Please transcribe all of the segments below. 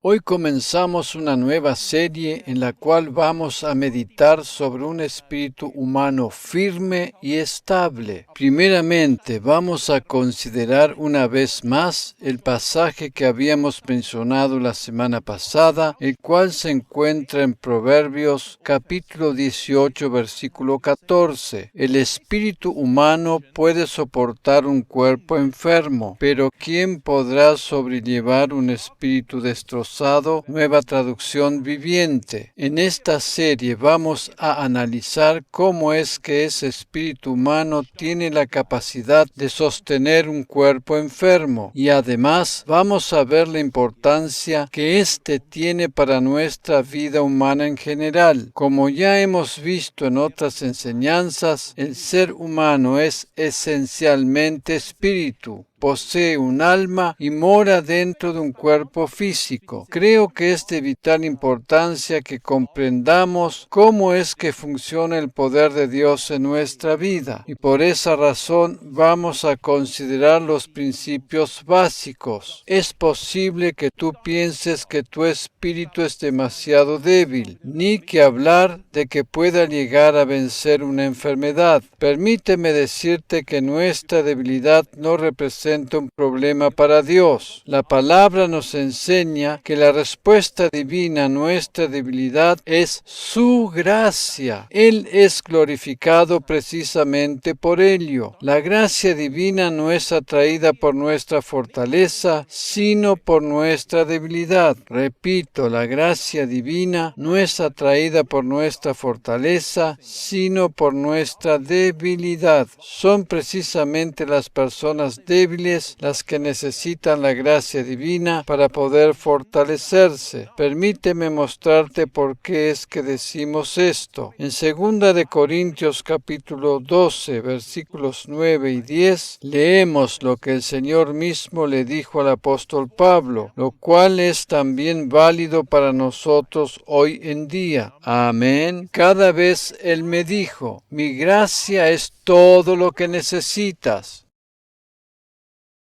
Hoy comenzamos una nueva serie en la cual vamos a meditar sobre un espíritu humano firme y estable. Primeramente, vamos a considerar una vez más el pasaje que habíamos mencionado la semana pasada, el cual se encuentra en Proverbios capítulo 18, versículo 14. El espíritu humano puede soportar un cuerpo enfermo, pero ¿quién podrá sobrellevar un espíritu destrozado? Nueva Traducción Viviente. En esta serie vamos a analizar cómo es que ese espíritu humano tiene la capacidad de sostener un cuerpo enfermo, y además vamos a ver la importancia que éste tiene para nuestra vida humana en general. Como ya hemos visto en otras enseñanzas, el ser humano es esencialmente espíritu. Posee un alma y mora dentro de un cuerpo físico. Creo que es de vital importancia que comprendamos cómo es que funciona el poder de Dios en nuestra vida, y por esa razón vamos a considerar los principios básicos. Es posible que tú pienses que tu espíritu es demasiado débil, ni que hablar de que pueda llegar a vencer una enfermedad. Permíteme decirte que nuestra debilidad no representa un problema para Dios. La palabra nos enseña que la respuesta divina a nuestra debilidad es su gracia. Él es glorificado precisamente por ello. La gracia divina no es atraída por nuestra fortaleza, sino por nuestra debilidad. Repito, la gracia divina no es atraída por nuestra fortaleza, sino por nuestra debilidad. Son precisamente las personas débiles las que necesitan la gracia divina para poder fortalecerse. Permíteme mostrarte por qué es que decimos esto. En 2 de Corintios capítulo 12, versículos 9 y 10, leemos lo que el Señor mismo le dijo al apóstol Pablo, lo cual es también válido para nosotros hoy en día. Amén. Cada vez Él me dijo, mi gracia es todo lo que necesitas.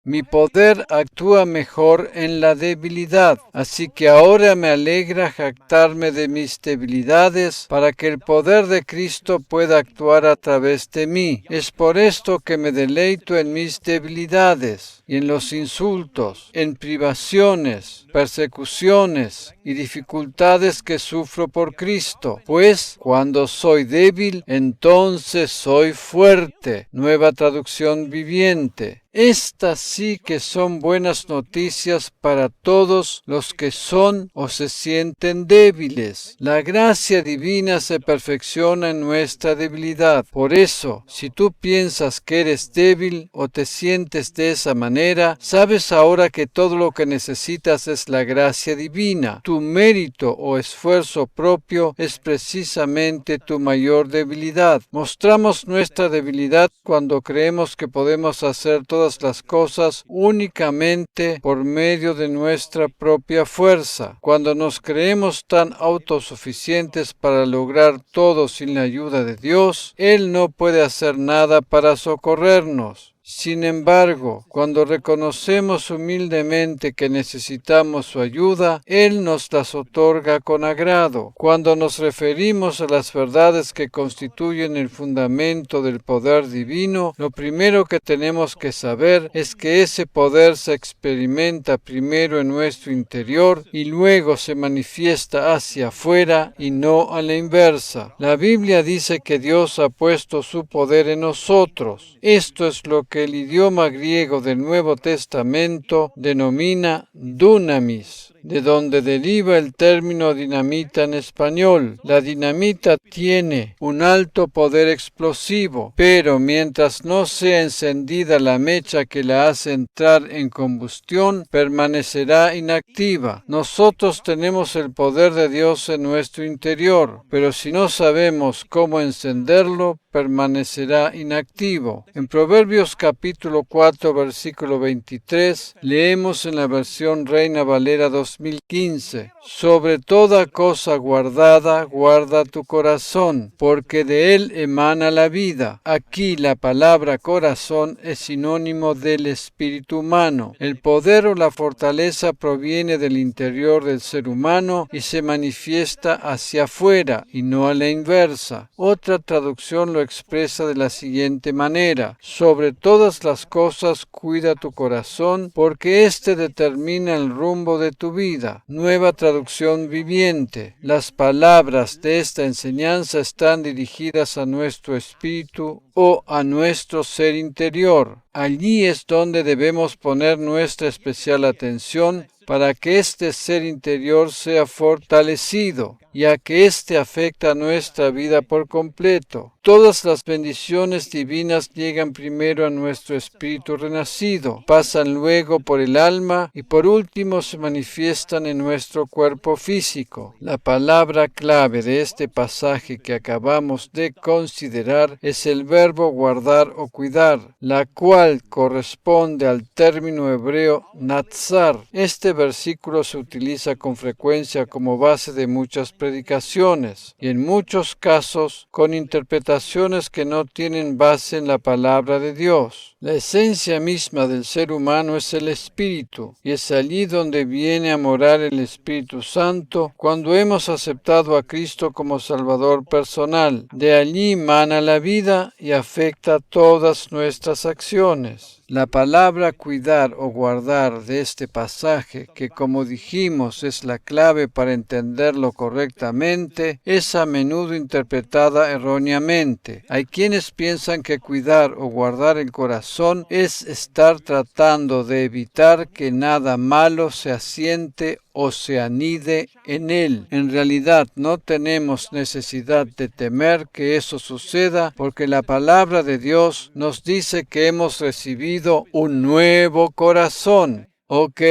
Mi poder actúa mejor en la debilidad, así que ahora me alegra jactarme de mis debilidades para que el poder de Cristo pueda actuar a través de mí. Es por esto que me deleito en mis debilidades y en los insultos, en privaciones, persecuciones y dificultades que sufro por Cristo, pues cuando soy débil, entonces soy fuerte. Nueva Traducción Viviente. Estas sí que son buenas noticias para todos los que son o se sienten débiles. La gracia divina se perfecciona en nuestra debilidad. Por eso, si tú piensas que eres débil o te sientes de esa manera, sabes ahora que todo lo que necesitas es la gracia divina. Tu mérito o esfuerzo propio es precisamente tu mayor debilidad. Mostramos nuestra debilidad cuando creemos que podemos hacer todas las cosas únicamente por medio de nuestra propia fuerza. Cuando nos creemos tan autosuficientes para lograr todo sin la ayuda de Dios, Él no puede hacer nada para socorrernos. Sin embargo, cuando reconocemos humildemente que necesitamos su ayuda, Él nos las otorga con agrado. Cuando nos referimos a las verdades que constituyen el fundamento del poder divino, lo primero que tenemos que saber es que ese poder se experimenta primero en nuestro interior y luego se manifiesta hacia afuera y no a la inversa. La Biblia dice que Dios ha puesto su poder en nosotros. Esto es lo que el idioma griego del Nuevo Testamento denomina dunamis, de donde deriva el término dinamita en español. La dinamita tiene un alto poder explosivo, pero mientras no sea encendida la mecha que la hace entrar en combustión, permanecerá inactiva. Nosotros tenemos el poder de Dios en nuestro interior, pero si no sabemos cómo encenderlo, permanecerá inactivo. En Proverbios capítulo 4, versículo 23, leemos en la versión Reina Valera 2015, sobre toda cosa guardada, guarda tu corazón, porque de él emana la vida. Aquí la palabra corazón es sinónimo del espíritu humano. El poder o la fortaleza proviene del interior del ser humano y se manifiesta hacia afuera y no a la inversa. Otra traducción lo expresa de la siguiente manera: sobre todas las cosas cuida tu corazón, porque éste determina el rumbo de tu vida. Nueva traducción viviente. Las palabras de esta enseñanza están dirigidas a nuestro espíritu o a nuestro ser interior. Allí es donde debemos poner nuestra especial atención para que este ser interior sea fortalecido, ya que éste afecta nuestra vida por completo. Todas las bendiciones divinas llegan primero a nuestro espíritu renacido, pasan luego por el alma y por último se manifiestan en nuestro cuerpo físico. La palabra clave de este pasaje que acabamos de considerar es el verbo guardar o cuidar, la cual corresponde al término hebreo natzar. Este versículo se utiliza con frecuencia como base de muchas predicaciones y en muchos casos con interpretaciones que no tienen base en la palabra de Dios. La esencia misma del ser humano es el Espíritu, y es allí donde viene a morar el Espíritu Santo cuando hemos aceptado a Cristo como Salvador personal. De allí mana la vida y afecta todas nuestras acciones. La palabra cuidar o guardar de este pasaje, que como dijimos es la clave para entenderlo correctamente, es a menudo interpretada erróneamente. Hay quienes piensan que cuidar o guardar el corazón es estar tratando de evitar que nada malo se asiente o se anide en él. En realidad no tenemos necesidad de temer que eso suceda, porque la palabra de Dios nos dice que hemos recibido un nuevo corazón. Ok,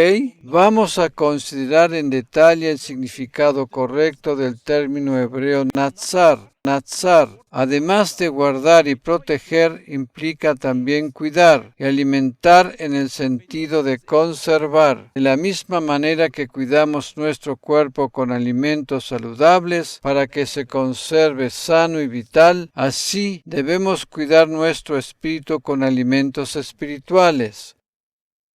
vamos a considerar en detalle el significado correcto del término hebreo natzar. Natzar, además de guardar y proteger, implica también cuidar y alimentar en el sentido de conservar. De la misma manera que cuidamos nuestro cuerpo con alimentos saludables para que se conserve sano y vital, así debemos cuidar nuestro espíritu con alimentos espirituales.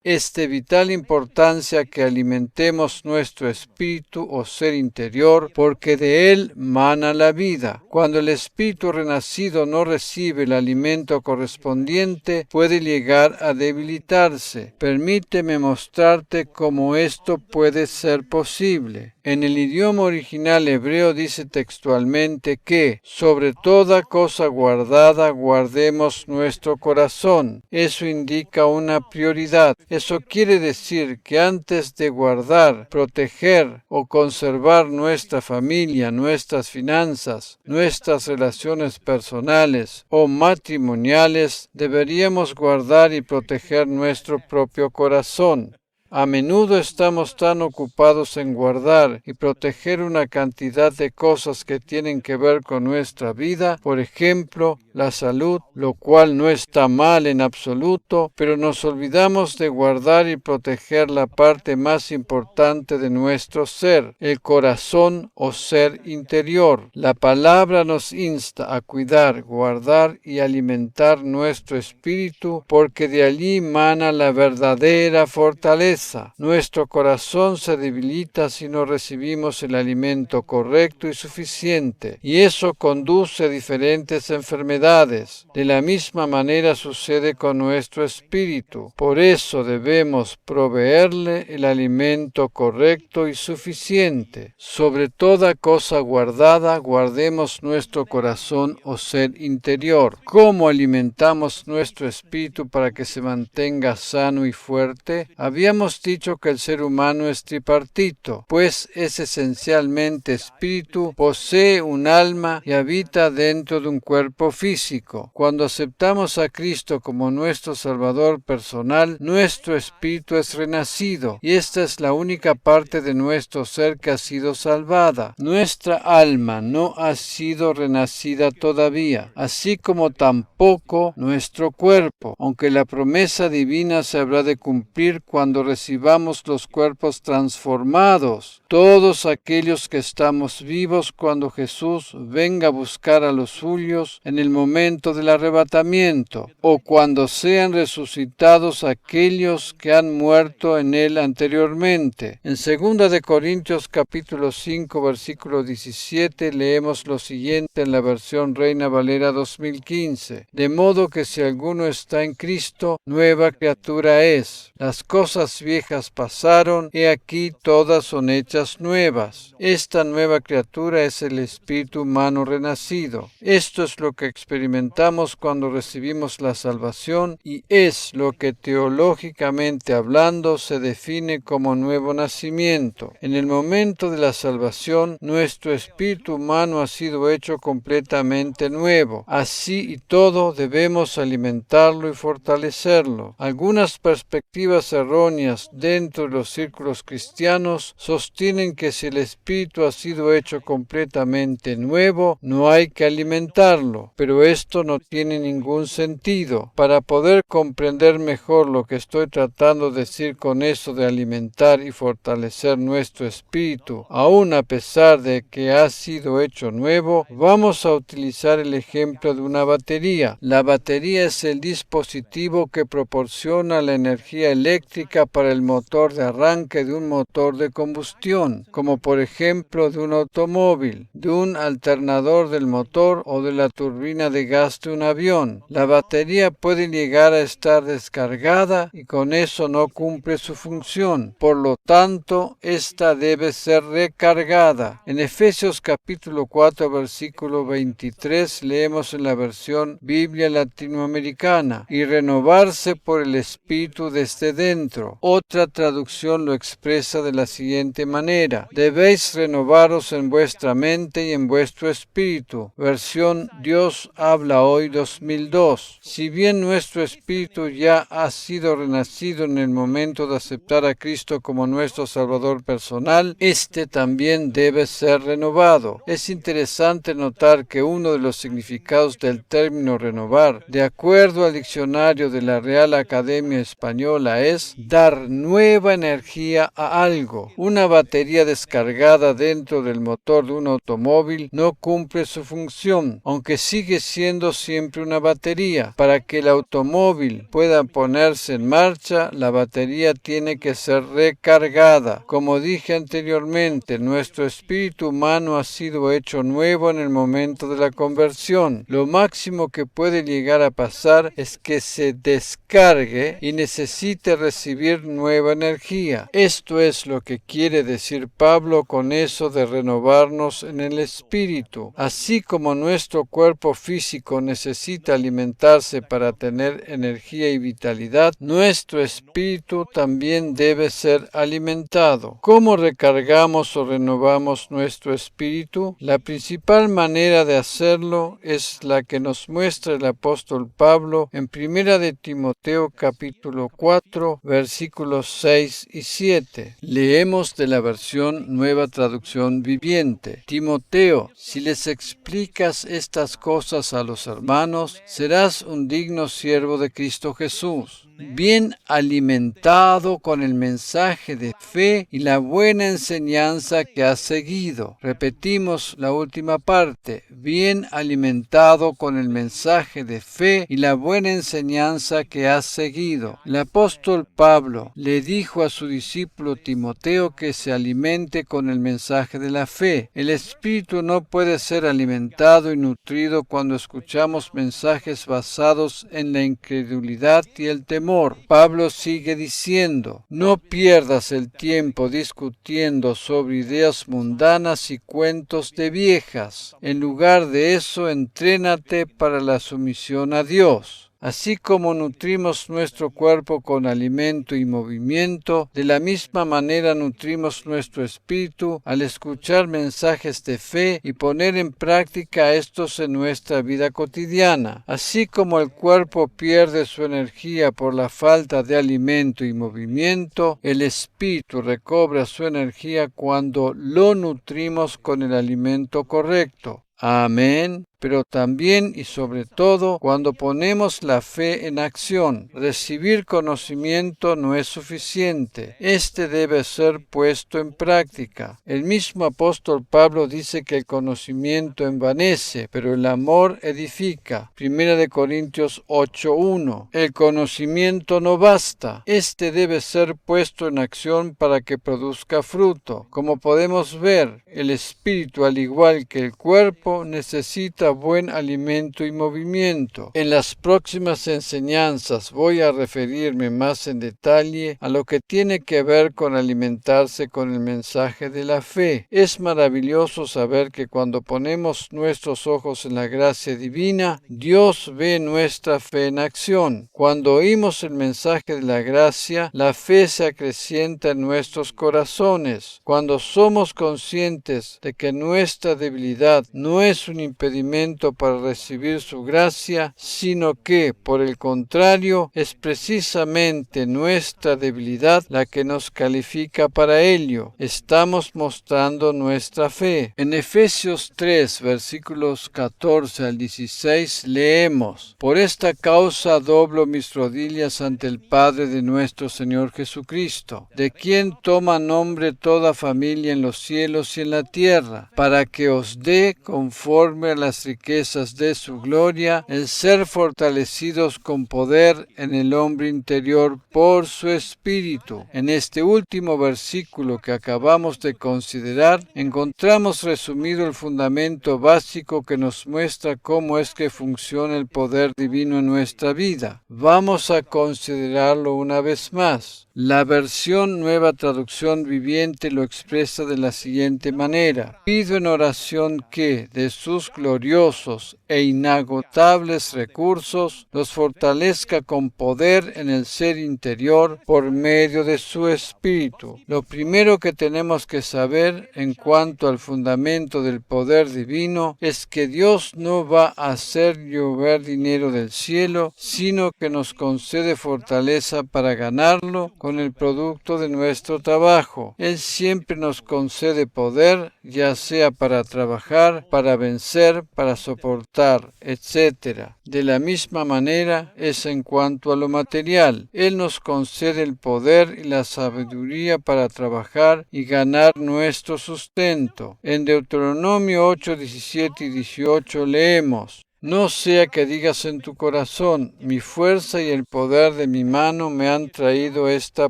Es de vital importancia que alimentemos nuestro espíritu o ser interior, porque de él mana la vida. Cuando el espíritu renacido no recibe el alimento correspondiente, puede llegar a debilitarse. Permíteme mostrarte cómo esto puede ser posible. En el idioma original hebreo dice textualmente que, sobre toda cosa guardada, guardemos nuestro corazón. Eso indica una prioridad. Eso quiere decir que antes de guardar, proteger o conservar nuestra familia, nuestras finanzas, nuestras relaciones personales o matrimoniales, deberíamos guardar y proteger nuestro propio corazón. A menudo estamos tan ocupados en guardar y proteger una cantidad de cosas que tienen que ver con nuestra vida, por ejemplo, la salud, lo cual no está mal en absoluto, pero nos olvidamos de guardar y proteger la parte más importante de nuestro ser, el corazón o ser interior. La palabra nos insta a cuidar, guardar y alimentar nuestro espíritu, porque de allí mana la verdadera fortaleza. Nuestro corazón se debilita si no recibimos el alimento correcto y suficiente, y eso conduce a diferentes enfermedades. De la misma manera sucede con nuestro espíritu. Por eso debemos proveerle el alimento correcto y suficiente. Sobre toda cosa guardada, guardemos nuestro corazón o ser interior. ¿Cómo alimentamos nuestro espíritu para que se mantenga sano y fuerte? Habíamos hemos dicho que el ser humano es tripartito, pues es esencialmente espíritu, posee un alma y habita dentro de un cuerpo físico. Cuando aceptamos a Cristo como nuestro Salvador personal, nuestro espíritu es renacido, y esta es la única parte de nuestro ser que ha sido salvada. Nuestra alma no ha sido renacida todavía, así como tampoco nuestro cuerpo, aunque la promesa divina se habrá de cumplir cuando recibamos los cuerpos transformados. Todos aquellos que estamos vivos cuando Jesús venga a buscar a los suyos en el momento del arrebatamiento, o cuando sean resucitados aquellos que han muerto en él anteriormente. En 2 de Corintios capítulo 5 versículo 17 leemos lo siguiente en la versión Reina Valera 2015: de modo que si alguno está en Cristo, nueva criatura es. Las cosas viejas pasaron, y aquí todas son hechas nuevas. Esta nueva criatura es el espíritu humano renacido. Esto es lo que experimentamos cuando recibimos la salvación y es lo que teológicamente hablando se define como nuevo nacimiento. En el momento de la salvación, nuestro espíritu humano ha sido hecho completamente nuevo. Así y todo debemos alimentarlo y fortalecerlo. Algunas perspectivas erróneas dentro de los círculos cristianos sostienen que si el espíritu ha sido hecho completamente nuevo, no hay que alimentarlo, pero esto no tiene ningún sentido. Para poder comprender mejor lo que estoy tratando de decir con eso de alimentar y fortalecer nuestro espíritu, aun a pesar de que ha sido hecho nuevo, vamos a utilizar el ejemplo de una batería. La batería es el dispositivo que proporciona la energía eléctrica para el motor de arranque de un motor de combustión, como por ejemplo de un automóvil, de un alternador del motor o de la turbina de gas de un avión. La batería puede llegar a estar descargada y con eso no cumple su función. Por lo tanto, esta debe ser recargada. En Efesios capítulo 4 versículo 23 leemos en la versión Biblia latinoamericana: y renovarse por el Espíritu desde dentro. Otra traducción lo expresa de la siguiente manera: debéis renovaros en vuestra mente y en vuestro espíritu. Versión Dios habla hoy 2002. Si bien nuestro espíritu ya ha sido renacido en el momento de aceptar a Cristo como nuestro Salvador personal, este también debe ser renovado. Es interesante notar que uno de los significados del término renovar, de acuerdo al diccionario de la Real Academia Española, es dar nueva energía a algo. Una batería descargada dentro del motor de un automóvil no cumple su función, aunque sigue siendo siempre una batería. Para que el automóvil pueda ponerse en marcha, la batería tiene que ser recargada. Como dije anteriormente, nuestro espíritu humano ha sido hecho nuevo en el momento de la conversión. Lo máximo que puede llegar a pasar es que se descargue y necesite recibir nueva energía. Esto es lo que quiere decir Pablo con eso de renovarnos en el espíritu. Así como nuestro cuerpo físico necesita alimentarse para tener energía y vitalidad, nuestro espíritu también debe ser alimentado. ¿Cómo recargamos o renovamos nuestro espíritu? La principal manera de hacerlo es la que nos muestra el apóstol Pablo en 1 de Timoteo capítulo 4 versículos 6 y 7. Leemos de la versión Nueva Traducción Viviente: Timoteo, si les explicas estas cosas a los hermanos, serás un digno siervo de Cristo Jesús, bien alimentado con el mensaje de fe y la buena enseñanza que has seguido. Repetimos la última parte: bien alimentado con el mensaje de fe y la buena enseñanza que has seguido. El apóstol Pablo le dijo a su discípulo Timoteo que se alimente con el mensaje de la fe. El espíritu no puede ser alimentado y nutrido cuando escuchamos mensajes basados en la incredulidad y el temor. Pablo sigue diciendo: no pierdas el tiempo discutiendo sobre ideas mundanas y cuentos de viejas. En lugar de eso, entrénate para la sumisión a Dios. Así como nutrimos nuestro cuerpo con alimento y movimiento, de la misma manera nutrimos nuestro espíritu al escuchar mensajes de fe y poner en práctica estos en nuestra vida cotidiana. Así como el cuerpo pierde su energía por la falta de alimento y movimiento, el espíritu recobra su energía cuando lo nutrimos con el alimento correcto. Amén. Pero también y sobre todo cuando ponemos la fe en acción. Recibir conocimiento no es suficiente. Este debe ser puesto en práctica. El mismo apóstol Pablo dice que el conocimiento envanece, pero el amor edifica. 1 Corintios 8:1. El conocimiento no basta. Este debe ser puesto en acción para que produzca fruto. Como podemos ver, el espíritu, al igual que el cuerpo, necesita buen alimento y movimiento. En las próximas enseñanzas voy a referirme más en detalle a lo que tiene que ver con alimentarse con el mensaje de la fe. Es maravilloso saber que cuando ponemos nuestros ojos en la gracia divina, Dios ve nuestra fe en acción. Cuando oímos el mensaje de la gracia, la fe se acrecienta en nuestros corazones. Cuando somos conscientes de que nuestra debilidad no es un impedimento para recibir su gracia, sino que, por el contrario, es precisamente nuestra debilidad la que nos califica para ello. Estamos mostrando nuestra fe. En Efesios 3, versículos 14 al 16, leemos: Por esta causa doblo mis rodillas ante el Padre de nuestro Señor Jesucristo, de quien toma nombre toda familia en los cielos y en la tierra, para que os dé, conforme a las riquezas de su gloria, el ser fortalecidos con poder en el hombre interior por su Espíritu. En este último versículo que acabamos de considerar, encontramos resumido el fundamento básico que nos muestra cómo es que funciona el poder divino en nuestra vida. Vamos a considerarlo una vez más. La versión Nueva Traducción Viviente lo expresa de la siguiente manera: pido en oración que, de sus gloriosos e inagotables recursos, los fortalezca con poder en el ser interior por medio de su Espíritu. Lo primero que tenemos que saber en cuanto al fundamento del poder divino es que Dios no va a hacer llover dinero del cielo, sino que nos concede fortaleza para ganarlo con el producto de nuestro trabajo. Él siempre nos concede poder, ya sea para trabajar, para vencer, para soportar, etc. De la misma manera es en cuanto a lo material. Él nos concede el poder y la sabiduría para trabajar y ganar nuestro sustento. En Deuteronomio 8, 17 y 18 leemos: No sea que digas en tu corazón, mi fuerza y el poder de mi mano me han traído esta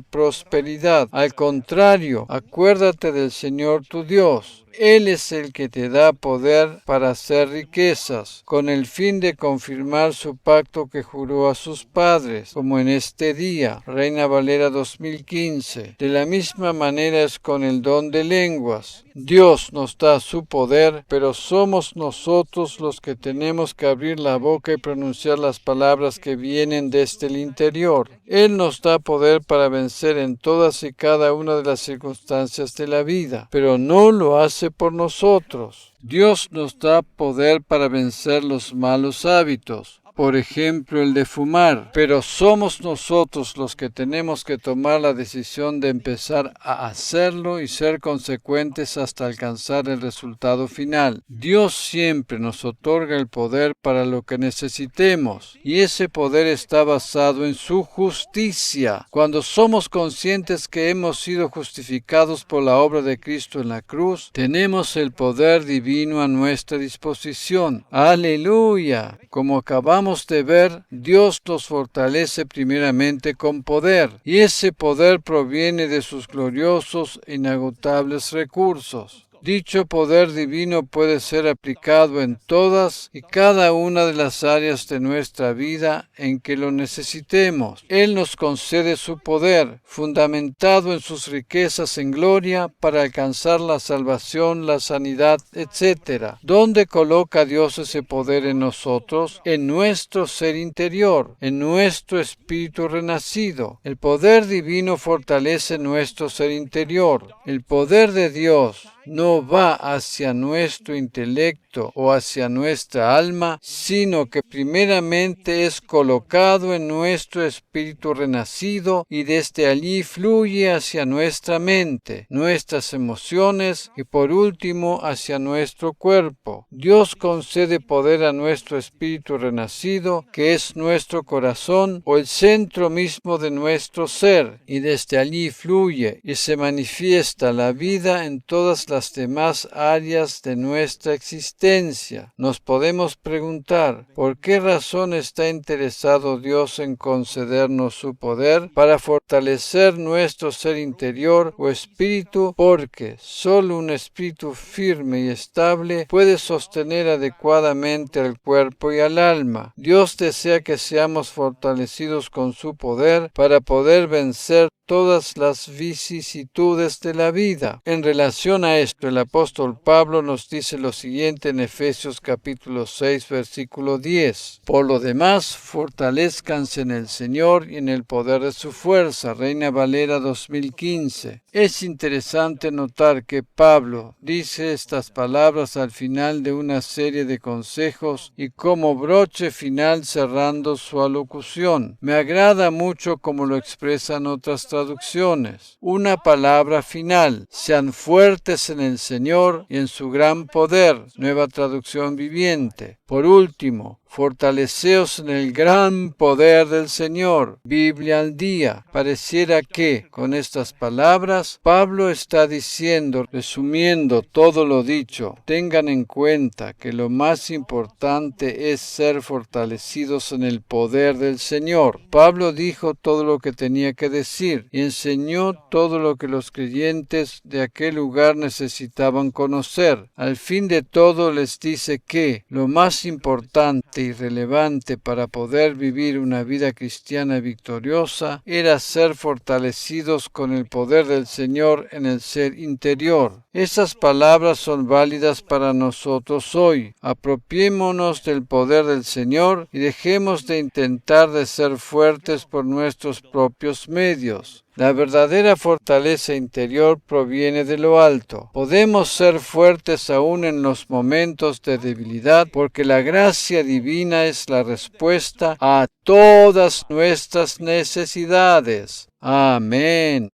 prosperidad. Al contrario, acuérdate del Señor tu Dios. Él es el que te da poder para hacer riquezas, con el fin de confirmar su pacto que juró a sus padres, como en este día. Reina Valera 2015. De la misma manera es con el don de lenguas. Dios nos da su poder, pero somos nosotros los que tenemos que abrir la boca y pronunciar las palabras que vienen desde el interior. Él nos da poder para vencer en todas y cada una de las circunstancias de la vida, pero no lo hace por nosotros. Dios nos da poder para vencer los malos hábitos. Por ejemplo, el de fumar, pero somos nosotros los que tenemos que tomar la decisión de empezar a hacerlo y ser consecuentes hasta alcanzar el resultado final. Dios siempre nos otorga el poder para lo que necesitemos, y ese poder está basado en su justicia. Cuando somos conscientes que hemos sido justificados por la obra de Cristo en la cruz, tenemos el poder divino a nuestra disposición. ¡Aleluya! Como acabamos de ver, Dios nos fortalece primeramente con poder, y ese poder proviene de sus gloriosos e inagotables recursos. Dicho poder divino puede ser aplicado en todas y cada una de las áreas de nuestra vida en que lo necesitemos. Él nos concede su poder, fundamentado en sus riquezas en gloria, para alcanzar la salvación, la sanidad, etc. ¿Dónde coloca Dios ese poder en nosotros? En nuestro ser interior, en nuestro espíritu renacido. El poder divino fortalece nuestro ser interior. El poder de Dios no va hacia nuestro intelecto o hacia nuestra alma, sino que primeramente es colocado en nuestro espíritu renacido y desde allí fluye hacia nuestra mente, nuestras emociones y por último hacia nuestro cuerpo. Dios concede poder a nuestro espíritu renacido, que es nuestro corazón o el centro mismo de nuestro ser, y desde allí fluye y se manifiesta la vida en todas las demás áreas de nuestra existencia. Nos podemos preguntar, ¿por qué razón está interesado Dios en concedernos su poder? Para fortalecer nuestro ser interior o espíritu, porque solo un espíritu firme y estable puede sostener adecuadamente al cuerpo y al alma. Dios desea que seamos fortalecidos con su poder para poder vencer todas las vicisitudes de la vida. En relación a esto, el apóstol Pablo nos dice lo siguiente en Efesios capítulo 6, versículo 10. Por lo demás, fortalezcanse en el Señor y en el poder de su fuerza. Reina Valera 2015. Es interesante notar que Pablo dice estas palabras al final de una serie de consejos y como broche final cerrando su alocución. Me agrada mucho como lo expresan otras traducciones. Una palabra final: sean fuertes en el Señor y en su gran poder. Nueva Traducción Viviente. Por último, fortaleceos en el gran poder del Señor. Biblia al día. Pareciera que, con estas palabras, Pablo está diciendo, resumiendo todo lo dicho, tengan en cuenta que lo más importante es ser fortalecidos en el poder del Señor. Pablo dijo todo lo que tenía que decir y enseñó todo lo que los creyentes de aquel lugar necesitaban conocer. Al fin de todo les dice que lo más importante y relevante para poder vivir una vida cristiana victoriosa era ser fortalecidos con el poder del Señor en el ser interior. Esas palabras son válidas para nosotros hoy. Apropiémonos del poder del Señor y dejemos de intentar de ser fuertes por nuestros propios medios. La verdadera fortaleza interior proviene de lo alto. Podemos ser fuertes aún en los momentos de debilidad porque la gracia divina es la respuesta a todas nuestras necesidades. Amén.